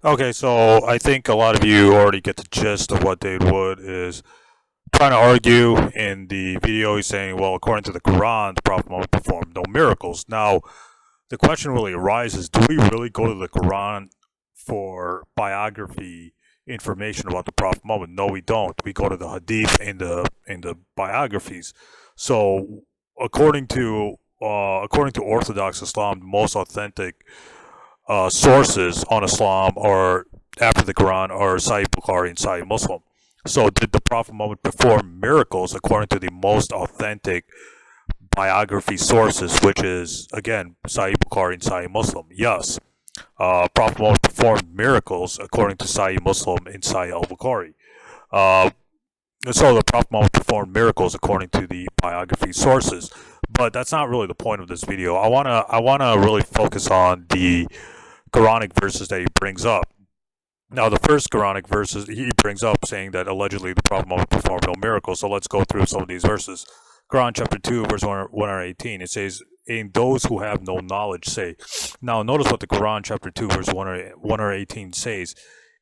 Okay, so I think a lot of you already get the gist of what David Wood is trying to argue in the video. He's saying, well, according to the Quran, the Prophet Muhammad performed no miracles. Now, the question really arises, do we really go to the Quran for biography information about the Prophet Muhammad? No, we don't. We go to the Hadith and the biographies. So, according to Orthodox Islam, the most authentic sources on Islam or after the Quran are Sahih Bukhari and Sahih Muslim. So did the Prophet Muhammad perform miracles according to the most authentic biography sources, which is again Sahih Bukhari and Sahih Muslim? Yes. Prophet Muhammad performed miracles according to Sahih Muslim and Sahih al-Bukhari. Uh, so the Prophet Muhammad performed miracles according to the biography sources. But that's not really the point of this video. I wanna really focus on the Quranic verses that he brings up. Now, the first Quranic verses he brings up saying that allegedly the Prophet Muhammad performed no miracles. So let's go through some of these verses. Quran chapter 2, verse 118, it says, "And those who have no knowledge say." Now, notice what the Quran chapter 2, verse 118 says.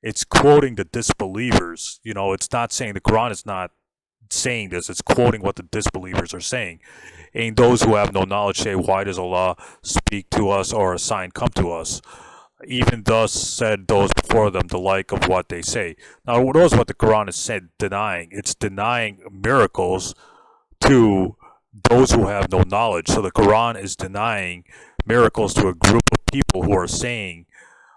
It's quoting the disbelievers. You know, it's not saying, the Quran is not saying this, it's quoting what the disbelievers are saying. "And those who have no knowledge say, why does Allah speak to us, or a sign come to us? Even thus said those before them the like of what they say." Now, notice what the Quran is said denying. It's denying miracles to those who have no knowledge. So the Quran is denying miracles to a group of people who are saying,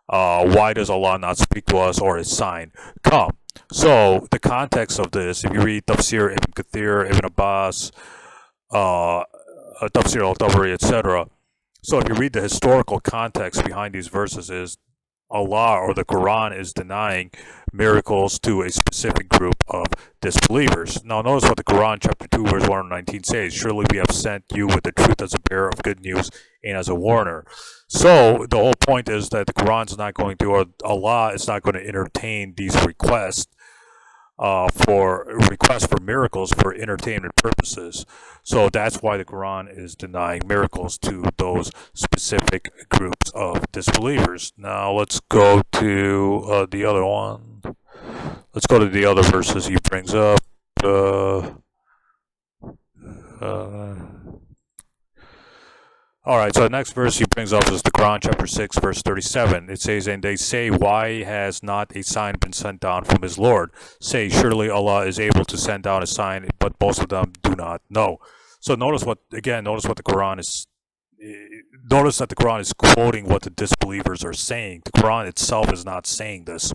why does Allah not speak to us, or a sign come? So the context of this, if you read Tafsir Ibn Kathir, Ibn Abbas, Tafsir al-Tabari, etc. So if you read the historical context behind these verses, is Allah or the Quran is denying miracles to a specific group of disbelievers. Now notice what the Quran chapter 2 verse 119 says, "Surely we have sent you with the truth as a bearer of good news and as a warner." So the whole point is that the Quran is not going to, or Allah is not going to entertain these requests for miracles for entertainment purposes. So that's why the Quran is denying miracles to those specific groups of disbelievers. Now let's go to the other one. Let's go to the other verses he brings up. All right, so the next verse he brings up is the Quran chapter 6, verse 37. It says, "And they say, why has not a sign been sent down from his Lord? Say, surely Allah is able to send down a sign, but most of them do not know." So notice what the Quran is, notice that the Quran is quoting what the disbelievers are saying. The Quran itself is not saying this.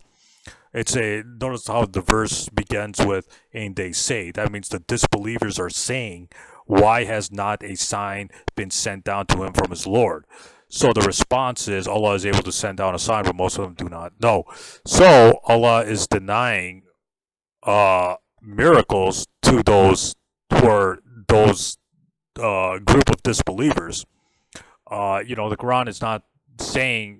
Notice how the verse begins with, "And they say." That means the disbelievers are saying, why has not a sign been sent down to him from his Lord? So the response is, Allah is able to send down a sign, but most of them do not know. So Allah is denying miracles to those group of disbelievers. The Quran is not saying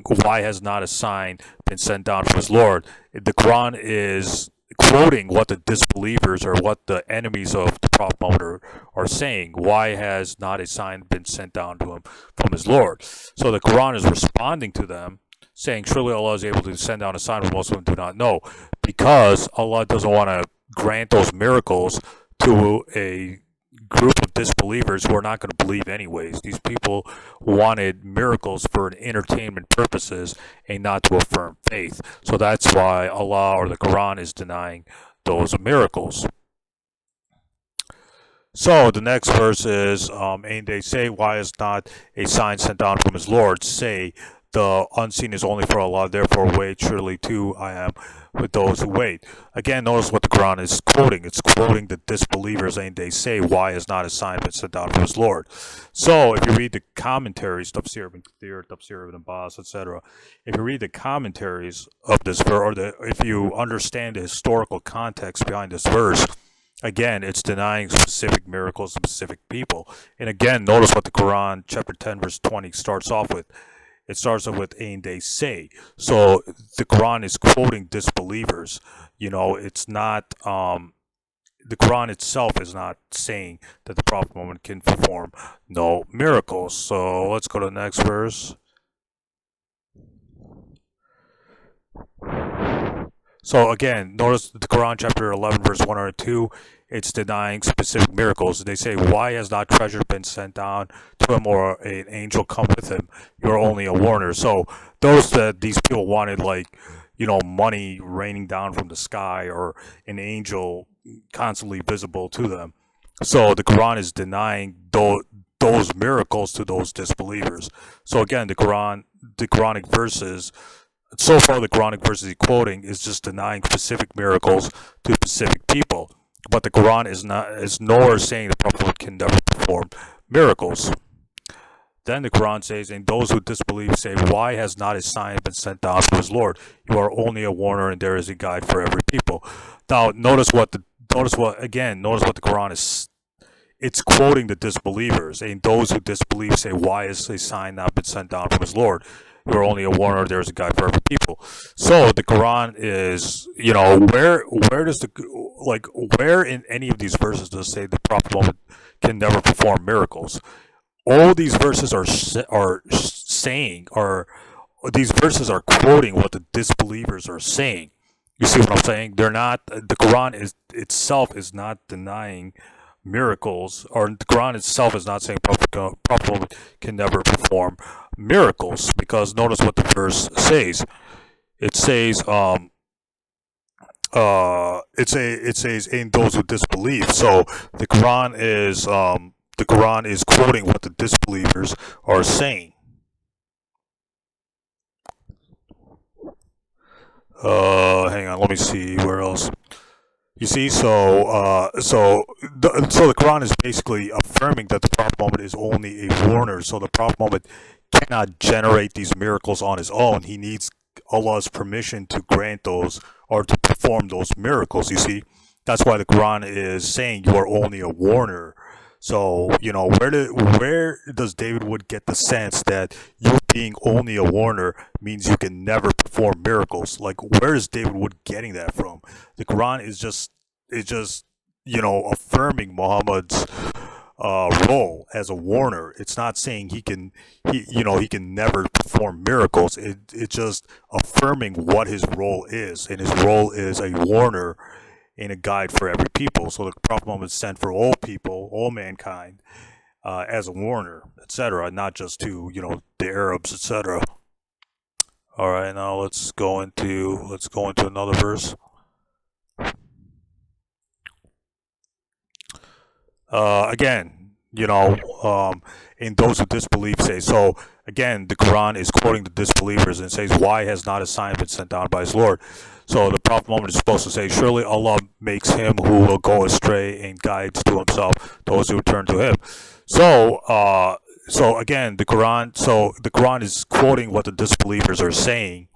why has not a sign been sent down from his Lord. The Quran is quoting what the disbelievers or what the enemies of the Prophet Muhammad are saying. Why has not a sign been sent down to him from his Lord? So the Quran is responding to them, saying, surely Allah is able to send down a sign, but most of them do not know, because Allah doesn't want to grant those miracles to a group of disbelievers who are not going to believe anyways. These people wanted miracles for entertainment purposes and not to affirm faith. So that's why Allah or the Quran is denying those miracles. So the next verse is, "And they say, why is not a sign sent down from his Lord? Say, the unseen is only for Allah, therefore wait, surely too I am with those who wait." Again, notice what the Quran is quoting. It's quoting the disbelievers, and they say, why is not a sign been sent down from his Lord? So if you read the commentaries, Tafsir Ibn Kathir, Tafsir Ibn Abbas, etc., if you read the commentaries of this verse, or if you understand the historical context behind this verse, again, it's denying specific miracles to specific people. And again, notice what the Quran, chapter 10, verse 20, starts off with. It starts off with, "And they say." So the Quran is quoting disbelievers. It's not, the Quran itself is not saying that the Prophet Muhammad can perform no miracles. So let's go to the next verse. So again, notice the Quran chapter 11 verse 102, it's denying specific miracles. They say, why has not treasure been sent down to him or an angel come with him? You're only a warner. So these people wanted, like, money raining down from the sky or an angel constantly visible to them. So the Quran is denying those miracles to those disbelievers. So again, the Quranic verses, so far the Quranic verses he's quoting is just denying specific miracles to specific people. But the Quran is nowhere saying the Prophet can never perform miracles. Then the Quran says, and those who disbelieve say, why has not his sign been sent down from his Lord? You are only a warner, and there is a guide for every people. Now notice what the Quran is. It's quoting the disbelievers, and those who disbelieve say, why has his sign not been sent down from his Lord? You are only a warner, there is a guide for every people. So the Quran is, where does where in any of these verses does it say the Prophet Muhammad can never perform miracles? All these verses are these verses are quoting what the disbelievers are saying. You see what I'm saying? They're not. The Quran itself is not denying miracles, or the Quran itself is not saying Prophet can never perform miracles, because notice what the verse says. It says, it says, in those who disbelieve. So the Quran is quoting what the disbelievers are saying. Hang on, let me see where else. You see, so the Quran is basically affirming that the Prophet Muhammad is only a warner. So the Prophet Muhammad cannot generate these miracles on his own. He needs Allah's permission to grant those or to perform those miracles. You see, that's why the Quran is saying you are only a warner. So where does David Wood get the sense that you being only a warner means you can never perform miracles? Like, where is David Wood getting that from? The Quran is just affirming Muhammad's role as a warner. It's not saying he can never perform miracles. It's just affirming what his role is, and his role is a warner and a guide for every people. So the Prophet Muhammad is sent for all people, all mankind, as a warner, etc., not just to the Arabs, etc. All right, now let's go into another verse. Again, in those who disbelieve say. So again, the Quran is quoting the disbelievers and says, why has not a sign been sent down by his Lord? So the Prophet Muhammad is supposed to say, surely Allah makes him who will go astray and guides to himself those who turn to him. So again, the Quran is quoting what the disbelievers are saying,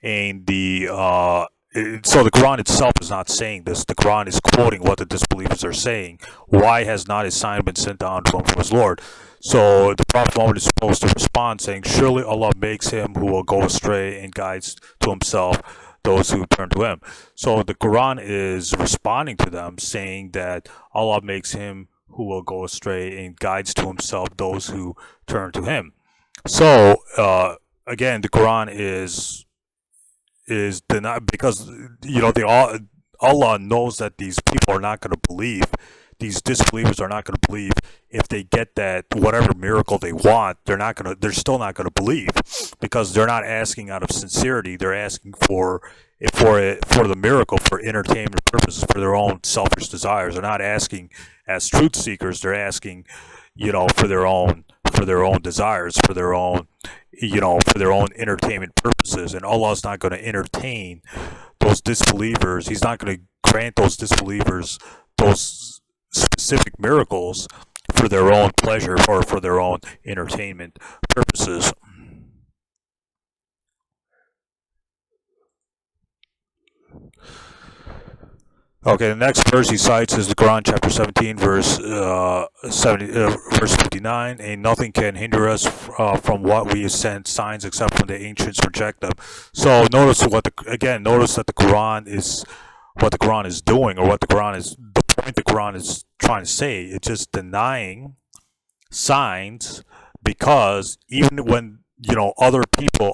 and so the Quran itself is not saying this. The Quran is quoting what the disbelievers are saying. Why has not his sign been sent down from his Lord? So the Prophet Muhammad is supposed to respond saying, surely Allah makes him who will go astray and guides to himself those who turn to him. So the Quran is responding to them, saying that Allah makes him who will go astray and guides to himself those who turn to him. So again, the Quran is denied, because Allah knows that these people are not going to believe. These disbelievers are not going to believe. If they get that whatever miracle they want, they're still not going to believe, because they're not asking out of sincerity. They're asking for the miracle for entertainment purposes, for their own selfish desires. They're not asking as truth seekers. They're asking, for their own desires, for their own entertainment purposes. And Allah's not going to entertain those disbelievers. He's not going to grant those disbelievers those specific miracles for their own pleasure or for their own entertainment purposes. Okay, the next verse he cites is the Quran, chapter 17, verse 59. And nothing can hinder us from what we send signs except when the ancients reject them. So notice that the Quran is what the Quran is doing, or the point the Quran is trying to say. It's just denying signs, because even when other people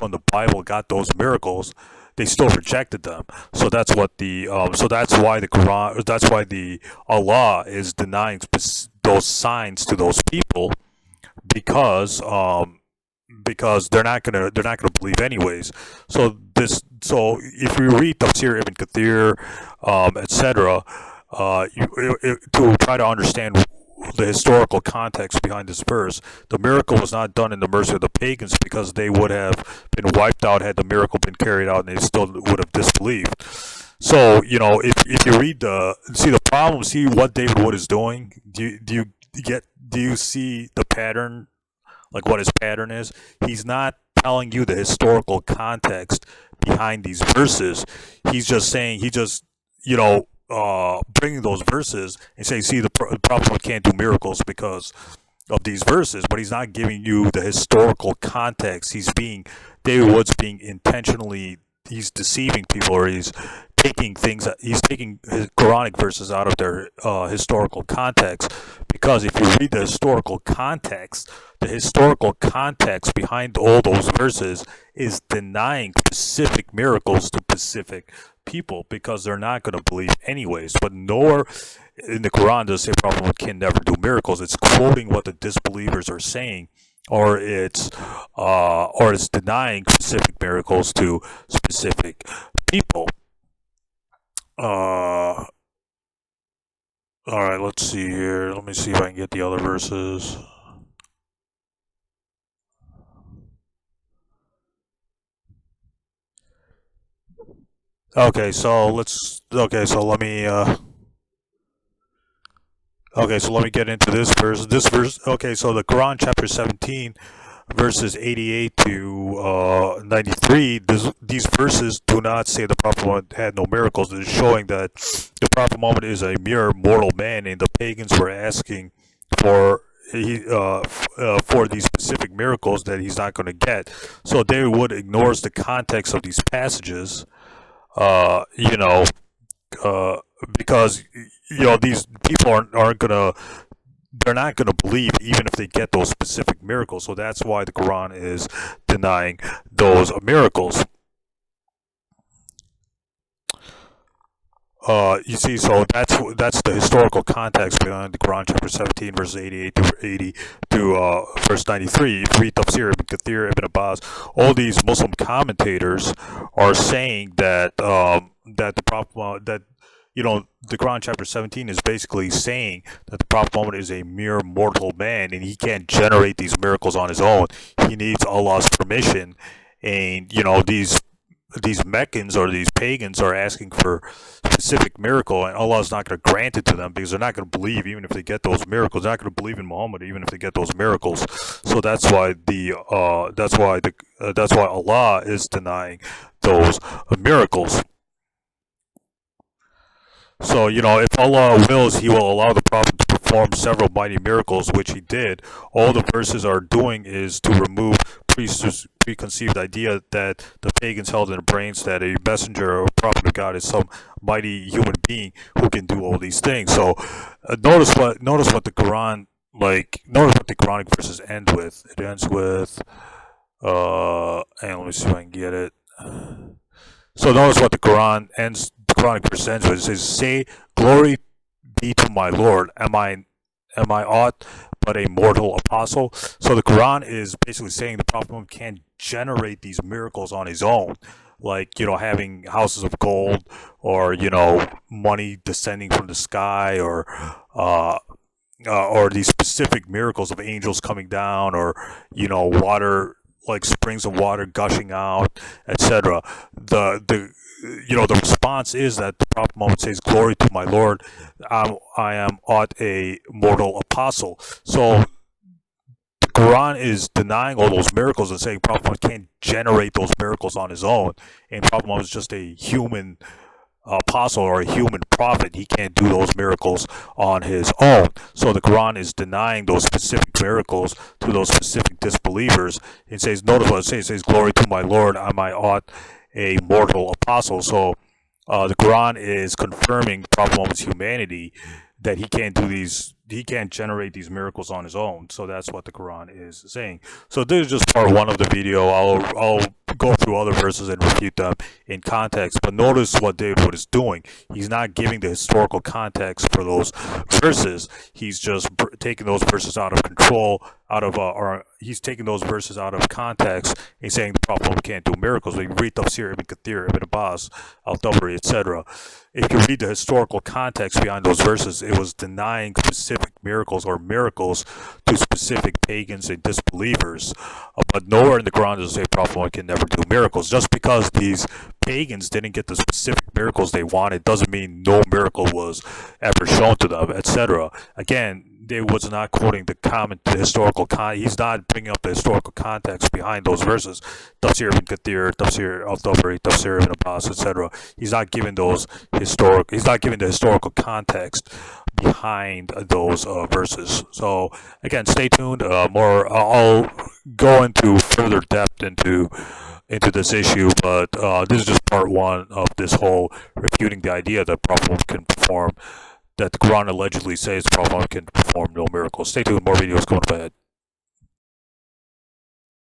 in the Bible got those miracles, they still rejected them. So that's what so that's why the Quran, that's why the Allah is denying those signs to those people, because they're not gonna believe anyways. So if we read Tafsir Ibn Kathir, etc., to try to understand the historical context behind this verse, the miracle was not done in the mercy of the pagans, because they would have been wiped out had the miracle been carried out, and they still would have disbelieved. So if you read the problem, see what David Wood is doing. Do you see the pattern, like what his pattern is? He's not telling you the historical context behind these verses. He's just saying, bringing those verses and saying, see, the prophet can't do miracles because of these verses, but he's not giving you the historical context. David Wood's being intentionally, he's deceiving people, or he's taking his Quranic verses out of their historical context. Because if you read the historical context behind all those verses is denying specific miracles to specific people, because they're not going to believe anyways. But nor in the Quran does it say Prophet can never do miracles. It's quoting what the disbelievers are saying, or it's denying specific miracles to specific people. All right, let's see here. Let me see if I can get the other verses. Okay, so let me get into this verse. Okay, so the Quran, chapter 17, verses 88 to 93. These verses do not say the Prophet Muhammad had no miracles. It's showing that the Prophet Muhammad is a mere mortal man, and the pagans were asking for these specific miracles that he's not going to get. So David Wood ignores the context of these passages, uh, you know, because these people aren't gonna they're not gonna believe even if they get those specific miracles. So that's why the Quran is denying those miracles. You see, so that's the historical context behind the Quran, chapter 17, verses 88 to 80 to verse 93. If you read Tafsir Ibn Kathir, Ibn Abbas, all these Muslim commentators are saying that that the Prophet that the Quran chapter 17 is basically saying that the Prophet Muhammad is a mere mortal man, and he can't generate these miracles on his own. He needs Allah's permission, and these Meccans or these pagans are asking for specific miracle, and Allah is not going to grant it to them, because they're not going to believe even if they get those miracles. They're not going to believe in Muhammad even if they get those miracles. So that's why Allah is denying those miracles. So, if Allah wills, He will allow the Prophet to perform several mighty miracles, which He did. All the verses are doing is to remove preconceived idea that the pagans held in their brains, that a messenger or a prophet of God is some mighty human being who can do all these things. So, notice what the Quran, notice what the Quranic verses end with. It ends with, and let me see if I can get it. So notice what the Quranic verse ends with. It says, "Say, glory be to my Lord. Am I aught but a mortal apostle?" So the Quran is basically saying the Prophet Muhammad can't generate these miracles on his own, like having houses of gold, or money descending from the sky, or these specific miracles of angels coming down, or water, like springs of water gushing out, etc. The response is that the Prophet Muhammad says, "Glory to my Lord, I am aught a mortal apostle." So the Quran is denying all those miracles and saying Prophet Muhammad can't generate those miracles on his own, and Prophet Muhammad is just a human apostle or a human prophet. He can't do those miracles on his own. So the Quran is denying those specific miracles to those specific disbelievers. It says, notice what it says. It says, "Glory to my Lord, am I aught a mortal apostle." So the Quran is confirming Prophet Muhammad's humanity, that he can't generate these miracles on his own. So that's what the Quran is saying. So this is just part one of the video. I'll go through other verses and refute them in context. But notice what David Wood is doing. He's not giving the historical context for those verses. He's just taking those verses out of control, or he's taking those verses out of context. He's saying the Prophet can't do miracles. When you read Tafsir Ibn Kathir, Ibn Abbas, Al-Tabari, etc., if you read the historical context behind those verses, it was denying specific miracles or miracles to specific pagans and disbelievers. But nowhere in the Quran does it say Prophet Muhammad can never do miracles. Just because these pagans didn't get the specific miracles they wanted doesn't mean no miracle was ever shown to them, etc. Again, they was not quoting the historical he's not bringing up the historical context behind those verses. Tafsir ibn Kathir, Tafsir al-Tabari, Tafsir ibn Abbas, etc. He's not giving the historical context behind those verses. So again, stay tuned. I'll go into further depth into this issue, but this is just part one of this whole refuting the idea that Prophet can perform, that the Quran allegedly says Prophet can perform no miracles. Stay tuned, more videos coming up ahead.